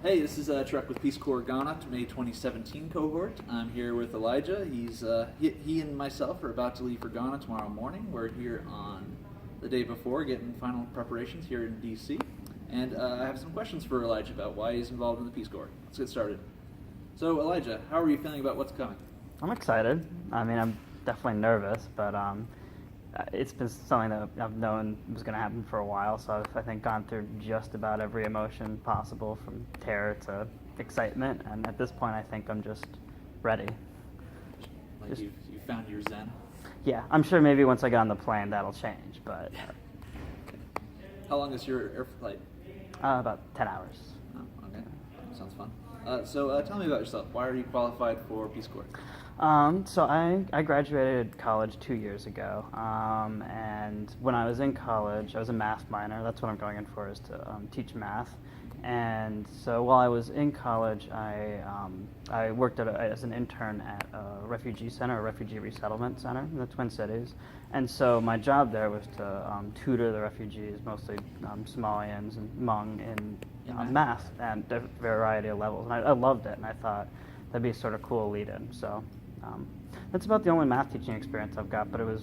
Hey, this is Trek with Peace Corps Ghana, May 2017 cohort. I'm here with Elijah. He and myself are about to leave for Ghana tomorrow morning. We're here on the day before, getting final preparations here in DC. And I have some questions for Elijah about why he's involved in the Peace Corps. Let's get started. So, Elijah, how are you feeling about what's coming? I'm excited. I mean, I'm definitely nervous, but it's been something that I've known was going to happen for a while. So I think gone through just about every emotion possible, from terror to excitement, and at this point, I think I'm just ready. Like Just- you found your zen. Yeah, I'm sure maybe once I get on the plane that'll change, but How long is your air flight? about 10 hours. Oh, okay. Sounds fun. So tell me about yourself. Why are you qualified for Peace Corps? So I graduated college 2 years ago, and when I was in college, I was a math minor. That's what I'm going in for, is to teach math. And so while I was in college, I worked as an intern at a refugee center, a refugee resettlement center in the Twin Cities. And so my job there was to tutor the refugees, mostly Somalians and Hmong, in math and a variety of levels. And I loved it, and I thought that'd be sort of cool lead-in. So that's about the only math teaching experience I've got, but it was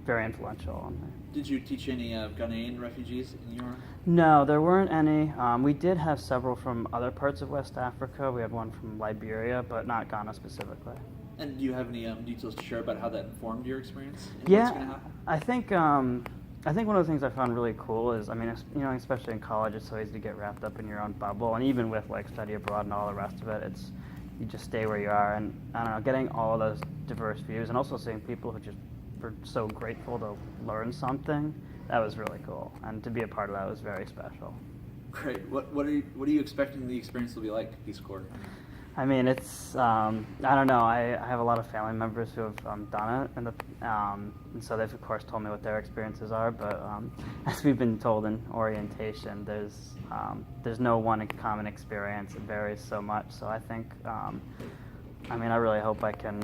very influential. Did you teach any Ghanaian refugees in your? No, there weren't any. We did have several from other parts of West Africa. We had one from Liberia, but not Ghana specifically. And do you have any details to share about how that informed your experience and what's going to Yeah, happen? I think one of the things I found really cool is, I mean, especially in college, it's so easy to get wrapped up in your own bubble, and even with like study abroad and all the rest of it, you just stay where you are. And I don't know, getting all of those diverse views, and also seeing people who just were so grateful to learn something, that was really cool. And to be a part of that was very special. Great. What are you expecting the experience will be like, Peace Corps? I mean, it's, I don't know, I have a lot of family members who have done it, and so they've, of course, told me what their experiences are, but as we've been told in orientation, there's no one common experience. It varies so much, so I think, I mean, I really hope I can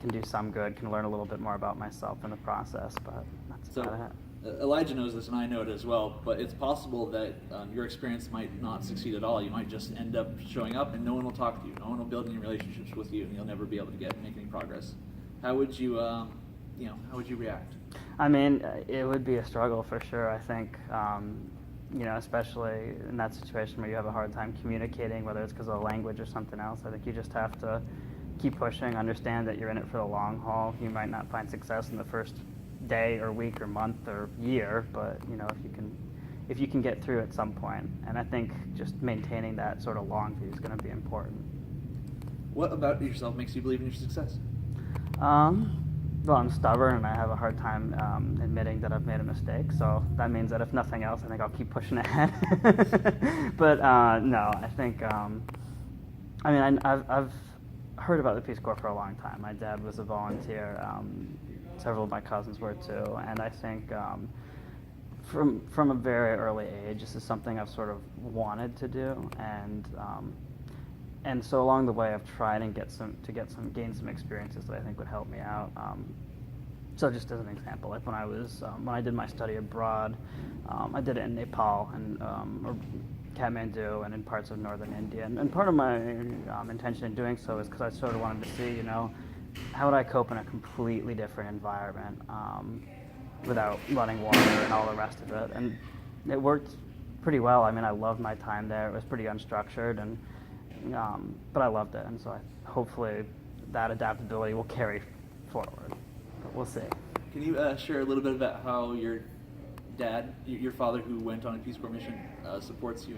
do some good, can learn a little bit more about myself in the process, but that's about it. Elijah knows this, and I know it as well, but it's possible that your experience might not succeed at all. You might just end up showing up, and no one will talk to you. No one will build any relationships with you, and you'll never be able to make any progress. How would you, how would you react? I mean, it would be a struggle for sure. I think, especially in that situation where you have a hard time communicating, whether it's because of the language or something else. I think you just have to keep pushing, understand that you're in it for the long haul. You might not find success in the first day or week or month or year, but if you can get through at some point, and I think just maintaining that sort of long view is going to be important. What about yourself makes you believe in your success? Well, I'm stubborn, and I have a hard time admitting that I've made a mistake. So that means that if nothing else, I think I'll keep pushing ahead. But no, I think I've heard about the Peace Corps for a long time. My dad was a volunteer. Several of my cousins were too, and I think from a very early age, this is something I've sort of wanted to do, and so along the way, I've tried and gain some experiences that I think would help me out. So just as an example, like when I did my study abroad, I did it in Nepal and or Kathmandu and in parts of northern India, and part of my intention in doing so is because I sort of wanted to see, how would I cope in a completely different environment without running water and all the rest of it? And it worked pretty well. I mean, I loved my time there. It was pretty unstructured, but I loved it. And so hopefully that adaptability will carry forward. But we'll see. Can you share a little bit about how your dad, your father who went on a Peace Corps mission, supports you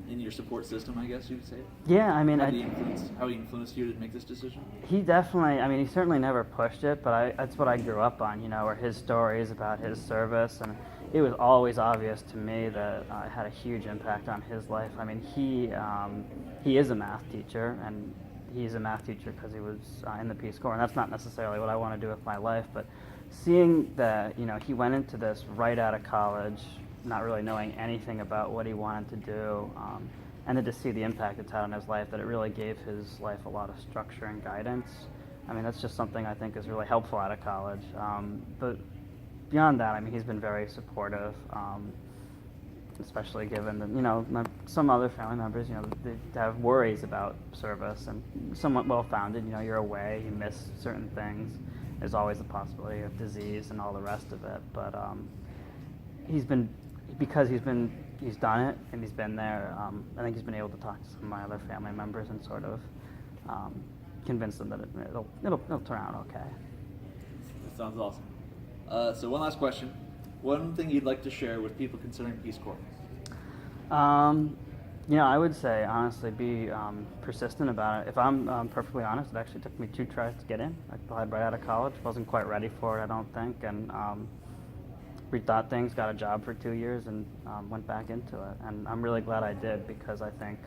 in your support system, I guess you would say? Yeah, I mean, how he influenced you to make this decision? He definitely, I mean, he certainly never pushed it, but that's what I grew up on, were his stories about his service, and it was always obvious to me that it had a huge impact on his life. I mean, he is a math teacher, and he's a math teacher because he was in the Peace Corps, and that's not necessarily what I want to do with my life, but seeing that, he went into this right out of college, not really knowing anything about what he wanted to do, and then to see the impact it's had on his life, that it really gave his life a lot of structure and guidance. I mean, that's just something I think is really helpful out of college. But beyond that, I mean, he's been very supportive. especially given that, some other family members, they have worries about service and somewhat well-founded. You're away, you miss certain things. There's always the possibility of disease and all the rest of it. But he's done it and he's been there. I think he's been able to talk to some of my other family members and sort of convince them that it'll turn out okay. That sounds awesome. So one last question. One thing you'd like to share with people considering Peace Corps? I would say, honestly, be persistent about it. If I'm perfectly honest, it actually took me 2 tries to get in. I applied right out of college. Wasn't quite ready for it, I don't think, and rethought things, got a job for 2 years, and went back into it. And I'm really glad I did, because I think,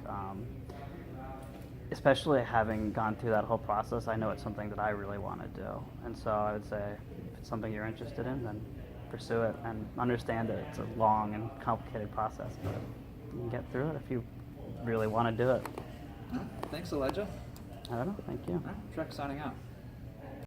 especially having gone through that whole process, I know it's something that I really want to do. And so I would say, if it's something you're interested in, then pursue it and understand that it's a long and complicated process, but you can get through it if you really want to do it. Thanks, Elijah. I don't know. Thank you. Trek signing out.